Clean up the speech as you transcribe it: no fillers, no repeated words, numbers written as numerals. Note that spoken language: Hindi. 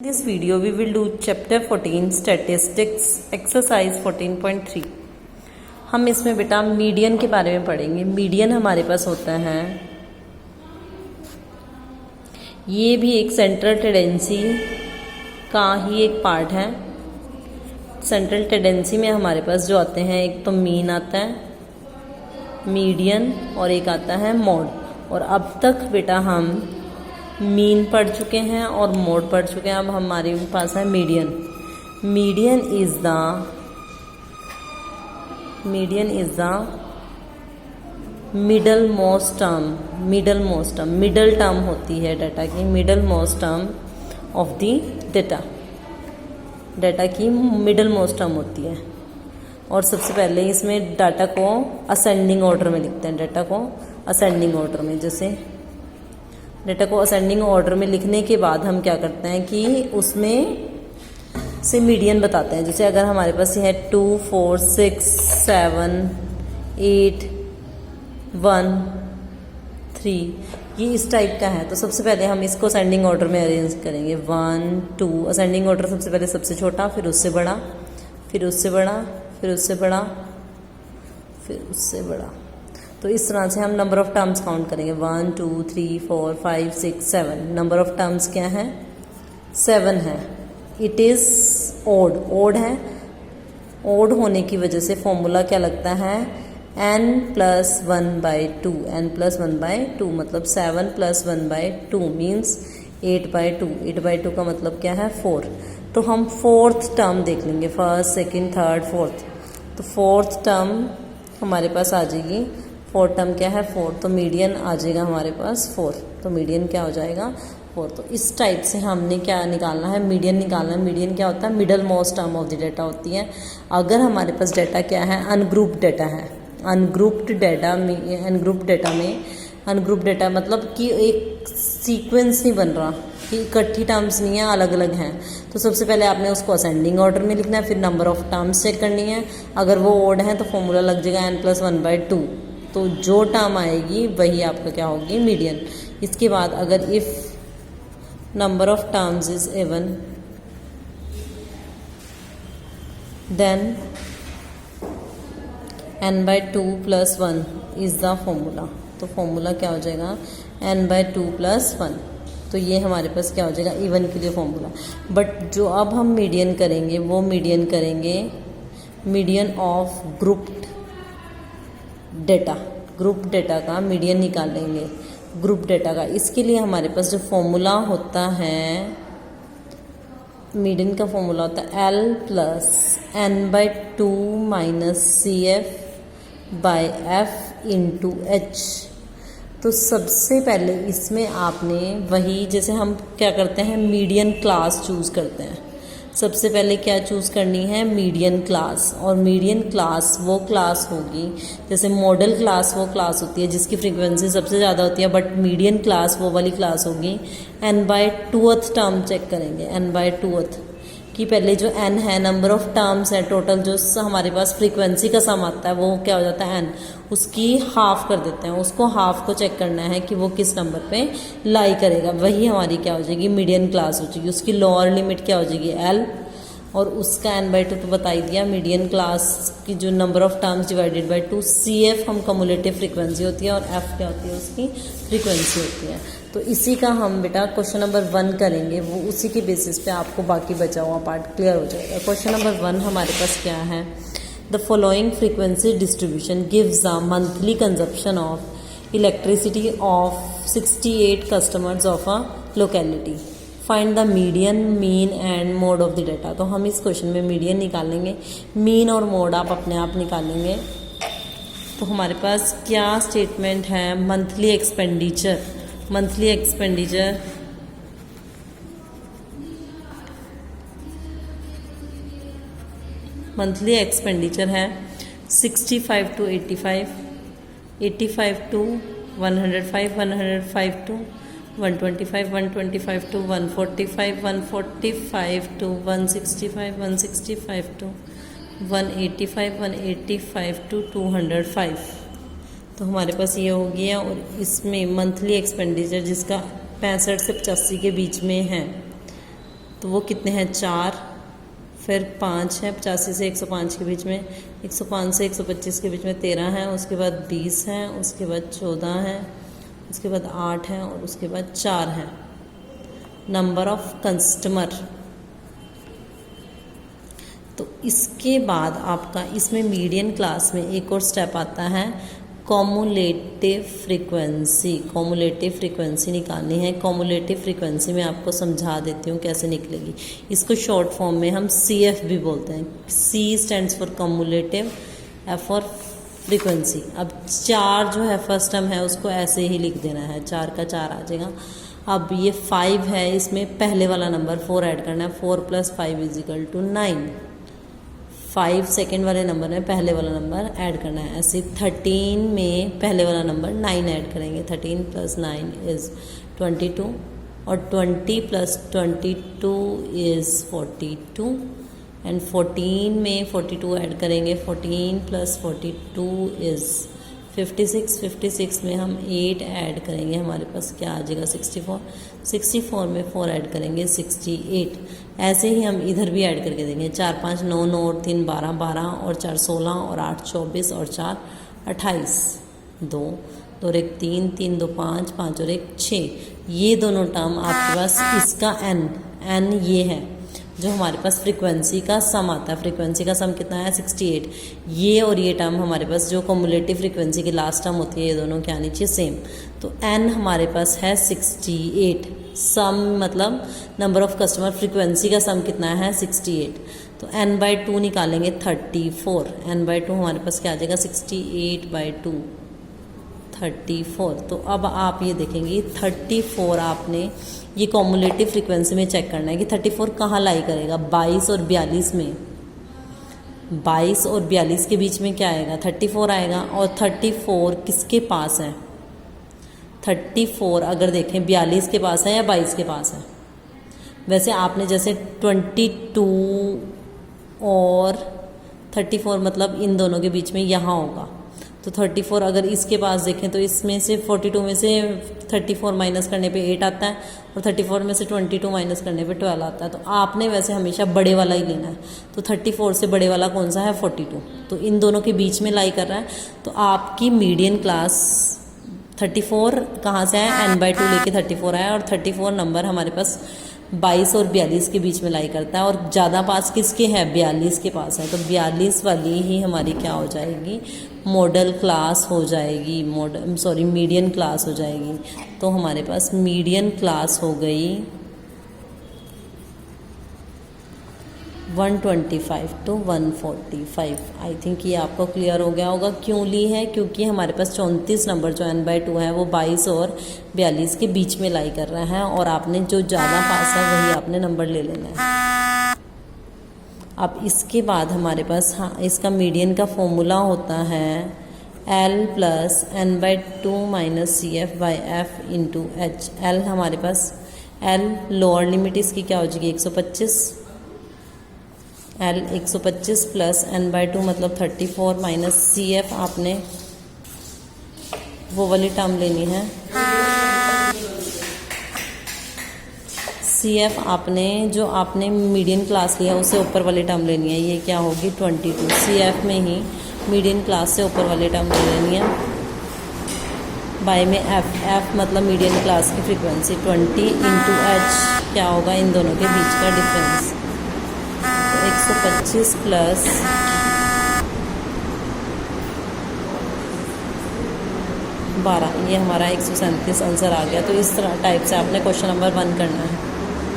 In this video we will do chapter 14 statistics exercise 14.3। हम इसमें बेटा मीडियन के बारे में पढ़ेंगे। मीडियन हमारे पास होता है, ये भी एक सेंट्रल टेंडेंसी का ही एक पार्ट है। सेंट्रल टेंडेंसी में हमारे पास जो आते हैं, एक तो मीन आता है, मीडियन, और एक आता है मोड। और अब तक बेटा हम मीन पढ़ चुके हैं और मोड पढ़ चुके हैं। अब हमारे पास है median. Median is the middle most term. Middle term होती है डाटा की, middle most term of the data की मिडल मोस्ट टर्म होती है। और सबसे पहले इसमें डाटा को असेंडिंग ऑर्डर में लिखते हैं। डाटा को असेंडिंग ऑर्डर में, जैसे डाटा को असेंडिंग ऑर्डर में लिखने के बाद हम क्या करते हैं कि उसमें से मीडियन बताते हैं। जैसे अगर हमारे पास ये है 2, 4, 6, 7, 8, 1, 3, ये इस टाइप का है। तो सबसे पहले हम इसको असेंडिंग ऑर्डर में अरेंज करेंगे। 1, 2, असेंडिंग ऑर्डर सबसे पहले सबसे छोटा, फिर उससे बड़ा, फिर उससे बड़ा, फिर उससे बड़ा, फिर उससे बड़ा। तो इस तरह से हम नंबर ऑफ टर्म्स काउंट करेंगे। 1, 2, 3, 4, 5, 6, 7। नंबर ऑफ टर्म्स क्या है? 7 है। इट इज़ ओड है। ओड होने की वजह से फॉर्मूला क्या लगता है? n+1/2। n+1/2 मतलब 7 + 1/2 मीन्स 8/2। 8/2 का मतलब क्या है? 4। तो हम फोर्थ टर्म देख लेंगे, फर्स्ट, सेकेंड, थर्ड, फोर्थ। तो फोर्थ टर्म हमारे पास आ जाएगी। फोर्थ टर्म क्या है? 4। तो मीडियन आ जाएगा हमारे पास 4। तो मीडियन क्या हो जाएगा? 4। तो इस टाइप से हमने क्या निकालना है? मीडियन निकालना है। मीडियन क्या होता है? Middle most term of the data होती है। अगर हमारे पास डाटा क्या है? अनग्रुप्ड डाटा है। अनग्रुप्ड डाटा मतलब कि एक सीक्वेंस नहीं बन रहा, कि इकट्ठी टर्म्स नहीं है, अलग अलग हैं। तो सबसे पहले आपने उसको असेंडिंग ऑर्डर में लिखना है, फिर नंबर ऑफ टर्म्स चेक करनी है। अगर वो ओड है तो फॉर्मूला लग जाएगा n+1/2। तो जो टर्म आएगी वही आपका क्या होगी? मीडियन। इसके बाद अगर if number of terms is even then n/2 + 1 is the formula. तो फॉर्मूला क्या हो जाएगा? n/2 + 1। तो ये हमारे पास क्या हो जाएगा? इवन के लिए फॉर्मूला। बट जो अब हम मीडियन करेंगे वो मीडियन करेंगे मीडियन ऑफ ग्रुप्ड डाटा का मीडियन निकालेंगे, ग्रुप डाटा का। इसके लिए हमारे पास जो फॉर्मूला होता है, मीडियन का फॉर्मूला होता है L + n/2 - CF/F × H। तो सबसे पहले इसमें आपने वही, जैसे हम क्या करते हैं, मीडियन क्लास चूज़ करते हैं। सबसे पहले क्या चूज़ करनी है? Median class. और मीडियन क्लास वो क्लास होगी, जैसे मॉडल क्लास वो क्लास होती है जिसकी फ्रीक्वेंसी सबसे ज़्यादा होती है, बट मीडियन क्लास वो वाली क्लास होगी। n/2th टर्म चेक करेंगे। n/2th कि पहले जो n है, नंबर ऑफ टर्म्स है टोटल, जो हमारे पास फ्रीक्वेंसी का सम आता है वो क्या हो जाता है? n। उसकी हाफ कर देते हैं। उसको हाफ को चेक करना है कि वो किस नंबर पे लाई करेगा। वही हमारी क्या हो जाएगी? मीडियन क्लास हो जाएगी। उसकी लोअर लिमिट क्या हो जाएगी? L। और उसका n/2 तो बता ही दिया। मीडियन क्लास की जो number of terms divided by 2। CF हम कम्युलेटिव फ्रीक्वेंसी होती है, और F क्या होती है? उसकी फ्रीक्वेंसी होती है। तो इसी का हम बेटा क्वेश्चन नंबर 1 करेंगे। वो उसी के बेसिस पे आपको बाकी बचा हुआ पार्ट क्लियर हो जाएगा। क्वेश्चन नंबर 1 हमारे पास क्या है? The following frequency distribution gives the monthly consumption of elasticity of 68 customers of a locality. Find the median, mean and mode of the data. तो हम इस क्वेश्चन में मीडियन निकालेंगे, मीन और मोड आप अपने आप निकालेंगे। तो हमारे पास क्या स्टेटमेंट है? मंथली एक्सपेंडिचर है 65 to 85, 85 to 105, 105 to 125, 125 to 145, 145 to 165, 165 to 185, 185 to 205। तो हमारे पास ये हो गया। और इसमें मंथली एक्सपेंडिचर जिसका 65 से 85 के बीच में है, तो वो कितने हैं 4, फिर 5 है 85 से 105 के बीच में, 105 से 125 के बीच में 13 है, उसके बाद 20 है, उसके बाद 14 है, उसके बाद 8 है और उसके बाद 4 है। Number of customer. तो इसके बाद आपका इसमें मीडियन क्लास में एक और स्टेप आता है कॉमुलेटिव फ्रीक्वेंसी। कॉमुलेटिव फ्रीक्वेंसी निकालनी है। कॉमुलेटिव फ्रीक्वेंसी में आपको समझा देती हूँ कैसे निकलेगी। इसको शॉर्ट फॉर्म में हम CF भी बोलते हैं। C stands for cumulative, F for frequency. अब 4 जो है फर्स्ट टर्म है उसको ऐसे ही लिख देना है, 4 का 4 आ जाएगा। अब ये 5 है, इसमें पहले वाला नंबर 4 ऐड करना है। 4 + 5 = 9। 5 सेकेंड वाले नंबर में पहले वाला नंबर ऐड करना है। ऐसे 13 में पहले वाला नंबर 9 ऐड करेंगे। 13 + 9 = 22 और 20 + 22 = 42 एंड 14 में 42 ऐड करेंगे। 14 + 42 = 56। 56 में हम 8 ऐड करेंगे, हमारे पास क्या आ जाएगा 64। 64 में 4 ऐड करेंगे 68। ऐसे ही हम इधर भी ऐड करके देंगे। 4 5 9 9 और 3 12 12 और 4 16 और 8 24 और 4 28। 2 2 और 1 3 3 2 5 5 और 1 6। ये दोनों टर्म आपके पास इसका n ये है जो हमारे पास फ्रीक्वेंसी का सम आता है। फ्रीक्वेंसी का सम कितना है 68। ये और ये टर्म हमारे पास जो कम्युलेटिव फ्रीक्वेंसी की लास्ट टर्म होती है ये दोनों क्या आनी चाहिए सेम। तो n हमारे पास है 68। सम मतलब नंबर ऑफ कस्टमर, फ्रीक्वेंसी का सम कितना है 68। तो n/2 निकालेंगे 34। n/2 हमारे पास क्या आ जाएगा 68/2 34। तो अब आप ये देखेंगे 34 आपने ये कॉमुलेटिव फ्रीक्वेंसी में चेक करना है कि 34 कहाँ लाई करेगा। 22 और 42 में, 22 और 42 के बीच में क्या आएगा 34 आएगा। और 34 किसके पास है 34 अगर देखें 42 के पास है या 22 के पास है। वैसे आपने जैसे 22 और 34 मतलब इन दोनों के बीच में यहाँ होगा। तो 34 अगर इसके पास देखें तो इसमें से 42 में से 34 माइनस करने पे 8 आता है और 34 में से 22 माइनस करने पे 12 आता है। तो आपने वैसे हमेशा बड़े वाला ही लेना है। तो 34 से बड़े वाला कौन सा है 42। तो इन दोनों के बीच में लाई कर रहा है। तो आपकी मीडियन क्लास 34 कहाँ से है n/2 लेके 34 आया और 34 नंबर हमारे पास 22 और 42 के बीच में लाई करता है। और ज़्यादा पास किसके है 42 के पास है। तो 42 वाली ही हमारी क्या हो जाएगी मॉडल क्लास हो जाएगी, मीडियन क्लास हो जाएगी। तो हमारे पास मीडियन क्लास हो गई 125 to 145। आई थिंक ये आपको क्लियर हो गया होगा। क्यों ली है, क्योंकि हमारे पास 34 नंबर जो n/2 है वो 22 और 42 के बीच में लाई कर रहा है और आपने जो ज़्यादा पास है वही आपने नंबर ले लेना है। अब इसके बाद हमारे पास इसका मीडियन का फॉर्मूला होता है L + n/2 - CF/F × H। L हमारे पास L लोअर लिमिट इसकी क्या हो जाएगी 125। L 125 + n/2 मतलब 34 - CF आपने वो वाली टर्म लेनी है। CF आपने जो आपने मीडियन क्लास लिया उससे ऊपर वाली टर्म लेनी है। ये क्या होगी 22। CF में ही मीडियन क्लास से ऊपर वाली टर्म ले लेनी है। बाय में F मतलब मीडियन क्लास की फ्रीक्वेंसी 20 × H क्या होगा इन दोनों के बीच का डिफरेंस। 125 + 12 ये हमारा 137 आंसर आ गया। तो इस तरह टाइप से आपने क्वेश्चन नंबर 1 करना है।